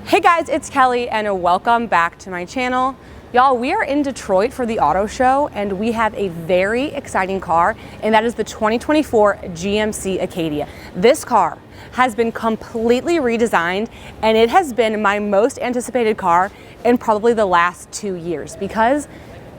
Hey guys, it's Kelly and welcome back to my channel. Y'all, we are in Detroit for the auto show and we have a very exciting car, and that is the 2024 GMC Acadia. This car has been completely redesigned and it has been my most anticipated car in probably the last 2 years because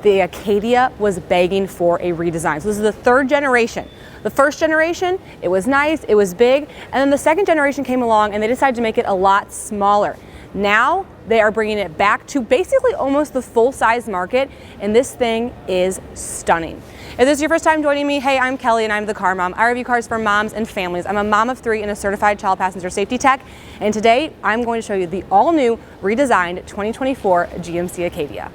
the Acadia was begging for a redesign. So this is the third generation. The first generation, it was nice, it was big, and then the second generation came along and they decided to make it a lot smaller. Now they are bringing it back to basically almost the full-size market, and this thing is stunning. If this is your first time joining me, hey, I'm Kelly and I'm the car mom. I review cars for moms and families. I'm a mom of 3 and a certified child passenger safety tech, and today I'm going to show you the all-new redesigned 2024 GMC Acadia.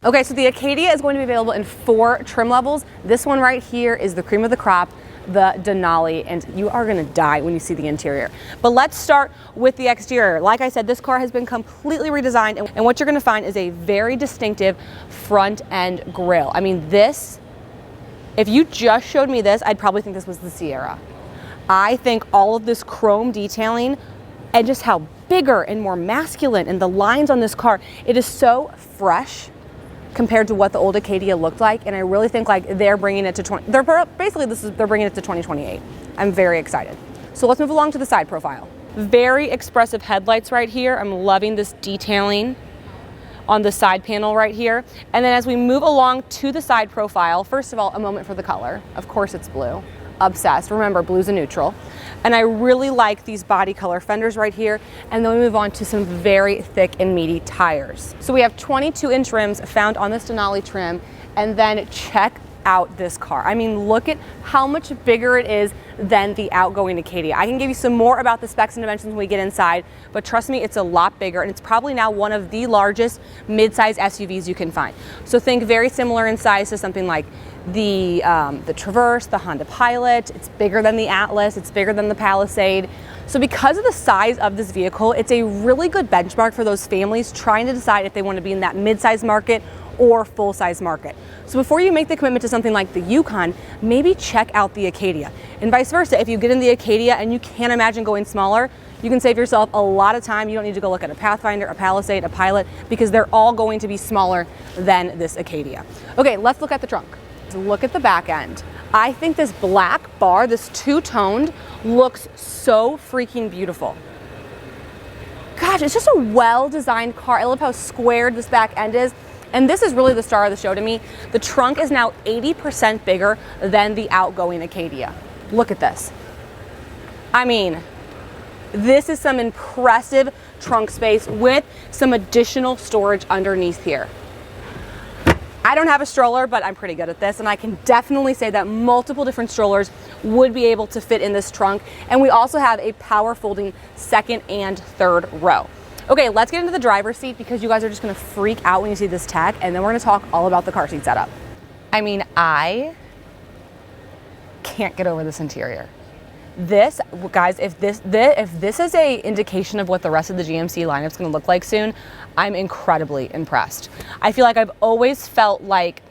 Okay, so the Acadia is going to be available in 4 trim levels. This one right here is the cream of the crop, the Denali, and you are gonna die when you see the interior. But let's start with the exterior. Like I said, this car has been completely redesigned, and what you're gonna find is a very distinctive front end grille. I mean, this, if you just showed me this, I'd probably think this was the Sierra. I think all of this chrome detailing and just how bigger and more masculine and the lines on this car, it is so fresh compared to what the old Acadia looked like, and I really think like they're bringing it to they're bringing it to 2028. I'm very excited. So let's move along to the side profile. Very expressive headlights right here. I'm loving this detailing on the side panel right here. And then as we move along to the side profile, first of all, a moment for the color. Of course it's blue. Obsessed. Remember, blue's a neutral. And I really like these body color fenders right here. And then we move on to some very thick and meaty tires. So we have 22-inch rims found on this Denali trim. And then check out this car. I mean, look at how much bigger it is than the outgoing Acadia. I can give you some more about the specs and dimensions when we get inside, but trust me, it's a lot bigger, and it's probably now one of the largest mid-size SUVs you can find. So think very similar in size to something like the Traverse, the Honda Pilot. It's bigger than the Atlas, it's bigger than the Palisade. So because of the size of this vehicle, it's a really good benchmark for those families trying to decide if they want to be in that mid-size market or full-size market. So before you make the commitment to something like the Yukon, maybe check out the Acadia. And vice versa, if you get in the Acadia and you can't imagine going smaller, you can save yourself a lot of time. You don't need to go look at a Pathfinder, a Palisade, a Pilot, because they're all going to be smaller than this Acadia. Okay, let's look at the trunk. Look at the back end. I think this black bar, this two-toned, looks so freaking beautiful. Gosh, it's just a well-designed car. I love how squared this back end is. And this is really the star of the show to me. The trunk is now 80% bigger than the outgoing Acadia. Look at this. I mean, this is some impressive trunk space with some additional storage underneath here. I don't have a stroller, but I'm pretty good at this, and I can definitely say that multiple different strollers would be able to fit in this trunk. And we also have a power folding second and third row. Okay, let's get into the driver's seat because you guys are just gonna freak out when you see this tech, and then we're gonna talk all about the car seat setup. I mean, I can't get over this interior. This, guys, if this is a indication of what the rest of the GMC lineup's gonna look like soon, I'm incredibly impressed. I feel like I've always felt like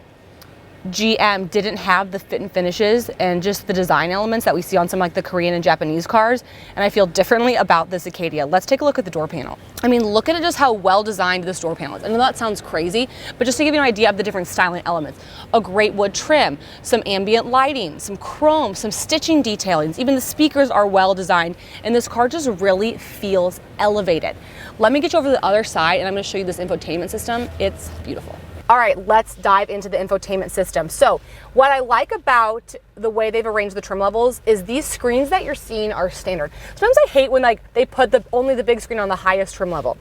GM didn't have the fit and finishes and just the design elements that we see on some like the Korean and Japanese cars, and I feel differently about this Acadia. Let's take a look at the door panel. I mean, look at it, just how well designed this door panel is. I know that sounds crazy, but just to give you an idea of the different styling elements. A great wood trim, some ambient lighting, some chrome, some stitching detailings, even the speakers are well designed, and this car just really feels elevated. Let me get you over to the other side and I'm gonna show you this infotainment system. It's beautiful. All right, let's dive into the infotainment system. So what I like about the way they've arranged the trim levels is these screens that you're seeing are standard. Sometimes I hate when like they put only the big screen on the highest trim level,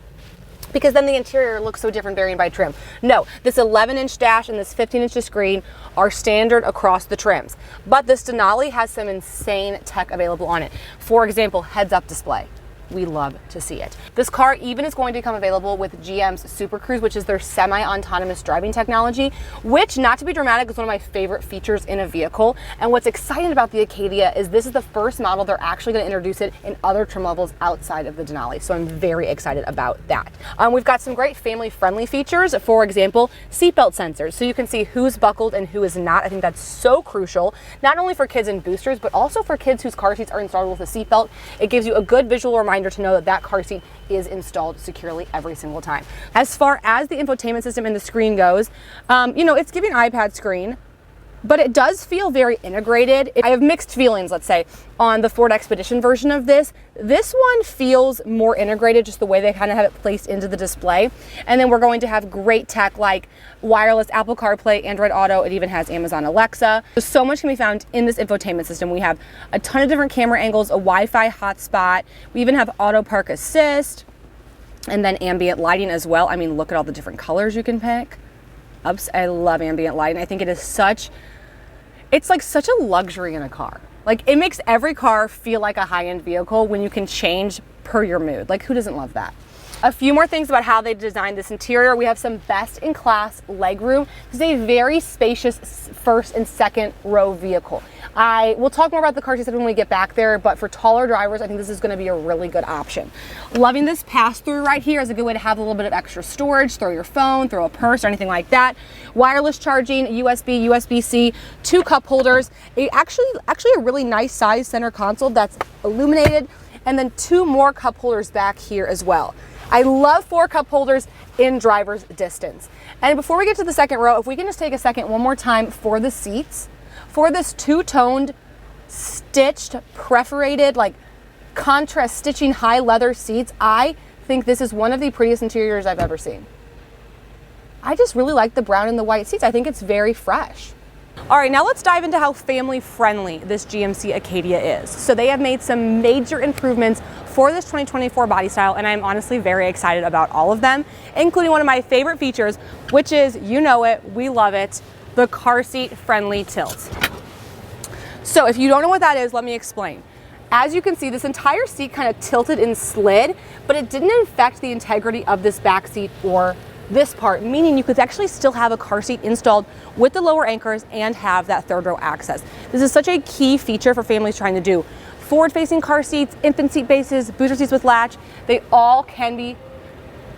because then the interior looks so different varying by trim. No, this 11-inch dash and this 15-inch screen are standard across the trims. But this Denali has some insane tech available on it. For example, heads-up display. we love to see it. This car even is going to come available with GM's Super Cruise, which is their semi-autonomous driving technology, which, not to be dramatic, is one of my favorite features in a vehicle. And what's exciting about the Acadia is this is the first model they're actually going to introduce it in other trim levels outside of the Denali. So I'm very excited about that. We've got some great family-friendly features. For example, seatbelt sensors, so you can see who's buckled and who is not. I think that's so crucial, not only for kids in boosters, but also for kids whose car seats are installed with a seatbelt. It gives you a good visual reminder to know that that car seat is installed securely every single time. As far as the infotainment system and the screen goes, you know, it's giving iPad screen, but it does feel very integrated. I have mixed feelings, let's say, on the Ford Expedition version of this. This one feels more integrated, just the way they kind of have it placed into the display. And then we're going to have great tech like wireless Apple CarPlay, Android Auto. It even has Amazon Alexa. So much can be found in this infotainment system. We have a ton of different camera angles, a Wi-Fi hotspot. We even have Auto Park Assist, and then ambient lighting as well. I mean, look at all the different colors you can pick. I love ambient lighting. I think it is it's like such a luxury in a car. Like, it makes every car feel like a high-end vehicle when you can change per your mood. Like, who doesn't love that? A few more things about how they designed this interior. We have some best-in-class legroom. This is a very spacious first and second row vehicle. We'll talk more about the car seats when we get back there, but for taller drivers, I think this is going to be a really good option. Loving this pass-through right here is a good way to have a little bit of extra storage, throw your phone, throw a purse, or anything like that. Wireless charging, USB, USB-C, 2 cup holders, actually a really nice size center console that's illuminated, and then 2 more cup holders back here as well. I love 4 cup holders in driver's distance. And before we get to the second row, if we can just take a second one more time for the seats, for this two-toned, stitched, perforated, like contrast stitching high leather seats, I think this is one of the prettiest interiors I've ever seen. I just really like the brown and the white seats. I think it's very fresh. All right, now let's dive into how family-friendly this GMC Acadia is. So they have made some major improvements for this 2024 body style, and I'm honestly very excited about all of them, including one of my favorite features, which is, you know it, we love it, the car seat friendly tilt. So if you don't know what that is, let me explain. As you can see, this entire seat kind of tilted and slid, but it didn't affect the integrity of this back seat or this part, meaning you could actually still have a car seat installed with the lower anchors and have that third row access. This is such a key feature for families trying to do forward-facing car seats, infant seat bases, booster seats with latch. They all can be,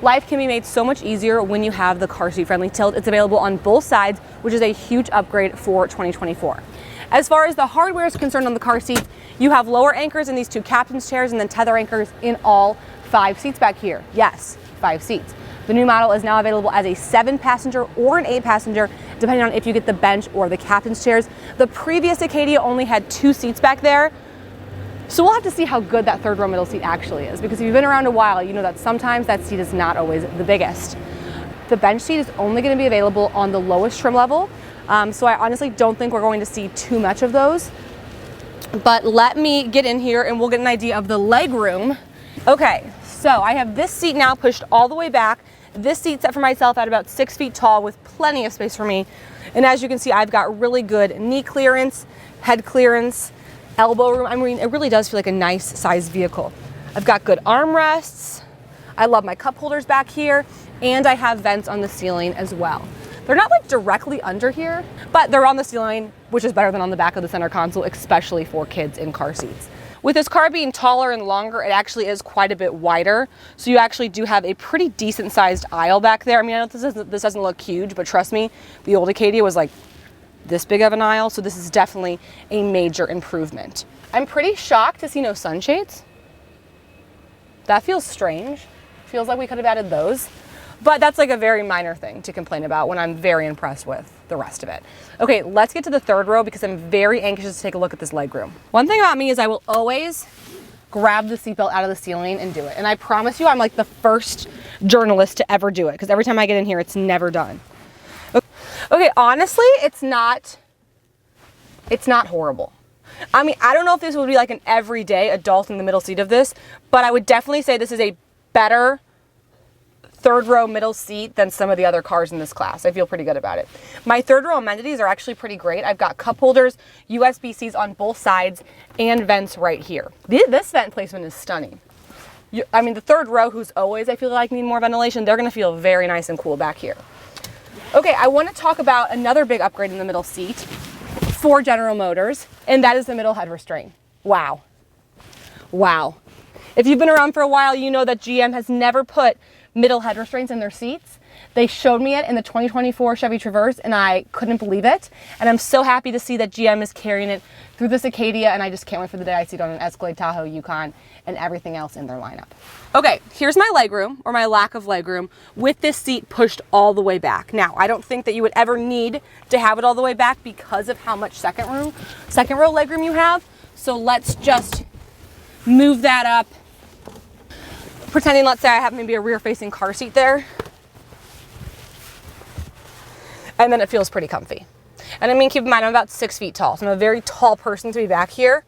life can be made so much easier when you have the car seat friendly tilt. It's available on both sides, which is a huge upgrade for 2024. As far as the hardware is concerned on the car seats, you have lower anchors in these 2 captain's chairs and then tether anchors in all 5 seats back here. Yes, 5 seats. The new model is now available as a 7-passenger or an 8-passenger, depending on if you get the bench or the captain's chairs. The previous Acadia only had 2 seats back there, so we'll have to see how good that third row middle seat actually is, because if you've been around a while, you know that sometimes that seat is not always the biggest. The bench seat is only going to be available on the lowest trim level, so I honestly don't think we're going to see too much of those. But let me get in here and we'll get an idea of the leg room. Okay, so I have this seat now pushed all the way back. This seat set for myself at about 6 feet tall with plenty of space for me. And as you can see, I've got really good knee clearance, head clearance, elbow room. I mean, it really does feel like a nice sized vehicle. I've got good armrests. I love my cup holders back here, and I have vents on the ceiling as well. They're not like directly under here, but they're on the ceiling, which is better than on the back of the center console, especially for kids in car seats. With this car being taller and longer, it actually is quite a bit wider. So you actually do have a pretty decent sized aisle back there. I mean, I know this doesn't look huge, but trust me, the old Acadia was like this big of an aisle. So this is definitely a major improvement. I'm pretty shocked to see no sunshades. That feels strange. Feels like we could have added those. But that's like a very minor thing to complain about when I'm very impressed with the rest of it. Okay, let's get to the third row because I'm very anxious to take a look at this legroom. One thing about me is I will always grab the seatbelt out of the ceiling and do it. And I promise you, I'm like the first journalist to ever do it because every time I get in here, it's never done. Okay, honestly, it's not horrible. I mean, I don't know if this would be like an everyday adult in the middle seat of this, but I would definitely say this is a better third row middle seat than some of the other cars in this class. I feel pretty good about it. My third row amenities are actually pretty great. I've got cup holders, USB-Cs on both sides, and vents right here. This vent placement is stunning. I mean, the third row, who's always, I feel like, need more ventilation, they're gonna feel very nice and cool back here. Okay, I wanna talk about another big upgrade in the middle seat for General Motors, and that is the middle head restraint. Wow. Wow. If you've been around for a while, you know that GM has never put middle head restraints in their seats. They showed me it in the 2024 Chevy Traverse, and I couldn't believe it. And I'm so happy to see that GM is carrying it through this Acadia, and I just can't wait for the day I see it on an Escalade, Tahoe, Yukon, and everything else in their lineup. Okay, here's my legroom, or my lack of legroom, with this seat pushed all the way back. Now, I don't think that you would ever need to have it all the way back because of how much second row legroom you have. So let's just move that up. Pretending, let's say I have maybe a rear-facing car seat there. And then it feels pretty comfy. And I mean, keep in mind, I'm about 6 feet tall, so I'm a very tall person to be back here.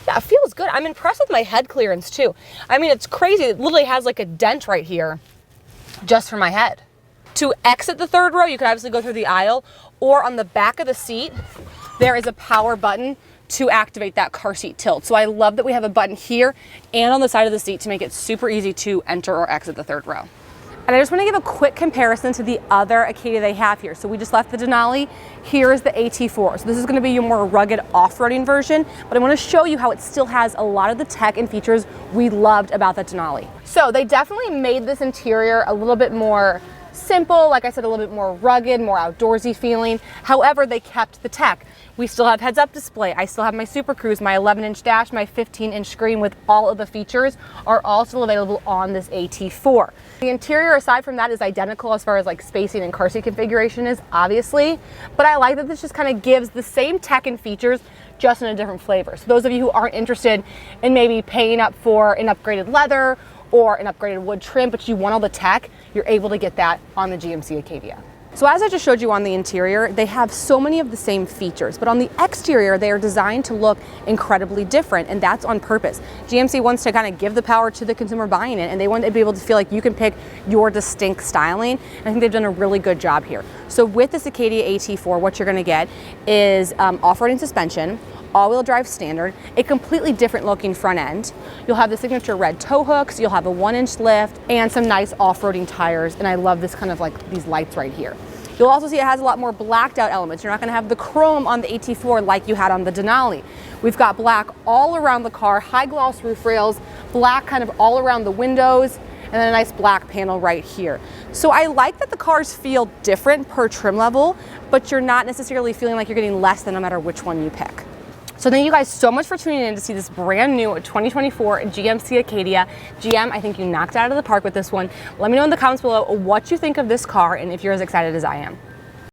Yeah, it feels good. I'm impressed with my head clearance too. I mean, it's crazy. It literally has like a dent right here just for my head. To exit the third row, you can obviously go through the aisle, or on the back of the seat, there is a power button to activate that car seat tilt. So I love that we have a button here and on the side of the seat to make it super easy to enter or exit the third row. And I just want to give a quick comparison to the other Acadia they have here. So we just left the Denali. Here is the AT4. So this is going to be your more rugged off-roading version, but I want to show you how it still has a lot of the tech and features we loved about the Denali. So they definitely made this interior a little bit more simple, like I said, a little bit more rugged, more outdoorsy feeling. However, they kept the tech. We still have heads-up display. I still have my Super Cruise, my 11-inch dash, my 15-inch screen with all of the features are all still available on this AT4. The interior, aside from that, is identical as far as like spacing and car seat configuration is, obviously, but I like that this just kind of gives the same tech and features just in a different flavor. So those of you who aren't interested in maybe paying up for an upgraded leather or an upgraded wood trim, but you want all the tech, you're able to get that on the GMC Acadia. So as I just showed you on the interior, they have so many of the same features, but on the exterior, they are designed to look incredibly different, and that's on purpose. GMC wants to kind of give the power to the consumer buying it, and they want to be able to feel like you can pick your distinct styling, and I think they've done a really good job here. So with this Acadia AT4, what you're going to get is off-roading suspension, all-wheel drive standard, a completely different looking front end. You'll have the signature red tow hooks, you'll have a 1-inch lift, and some nice off-roading tires, and I love this kind of like these lights right here. You'll also see it has a lot more blacked out elements. You're not gonna have the chrome on the AT4 like you had on the Denali. We've got black all around the car, high gloss roof rails, black kind of all around the windows, and then a nice black panel right here. So I like that the cars feel different per trim level, but you're not necessarily feeling like you're getting less than no matter which one you pick. So thank you guys so much for tuning in to see this brand new 2024 GMC Acadia. GM, I think you knocked it out of the park with this one. Let me know in the comments below what you think of this car and if you're as excited as I am.